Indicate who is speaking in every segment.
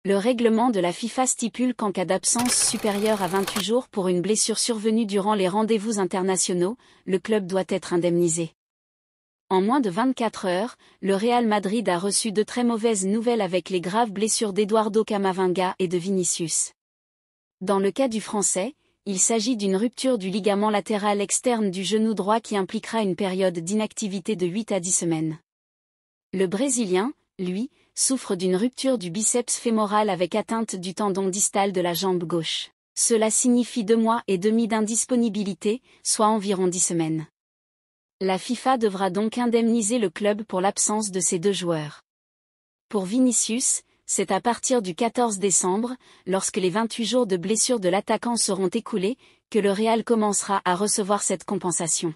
Speaker 1: Le règlement de la FIFA stipule qu'en cas d'absence supérieure à 28 jours pour une blessure survenue durant les rendez-vous internationaux, le club doit être indemnisé. En moins de 24 heures, le Real Madrid a reçu de très mauvaises nouvelles avec les graves blessures d'Eduardo Camavinga et de Vinicius. Dans le cas du Français, il s'agit d'une rupture du ligament latéral externe du genou droit qui impliquera une période d'inactivité de 8 à 10 semaines. Le Brésilien, lui, souffre d'une rupture du biceps fémoral avec atteinte du tendon distal de la jambe gauche. Cela signifie 2 mois et demi d'indisponibilité, soit environ 10 semaines. La FIFA devra donc indemniser le club pour l'absence de ces deux joueurs. Pour Vinicius, c'est à partir du 14 décembre, lorsque les 28 jours de blessure de l'attaquant seront écoulés, que le Real commencera à recevoir cette compensation.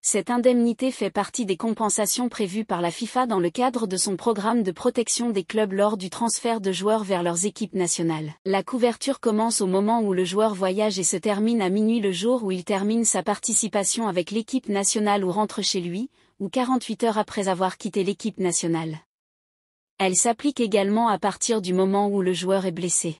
Speaker 1: Cette indemnité fait partie des compensations prévues par la FIFA dans le cadre de son programme de protection des clubs lors du transfert de joueurs vers leurs équipes nationales. La couverture commence au moment où le joueur voyage et se termine à minuit le jour où il termine sa participation avec l'équipe nationale ou rentre chez lui, ou 48 heures après avoir quitté l'équipe nationale. Elle s'applique également à partir du moment où le joueur est blessé.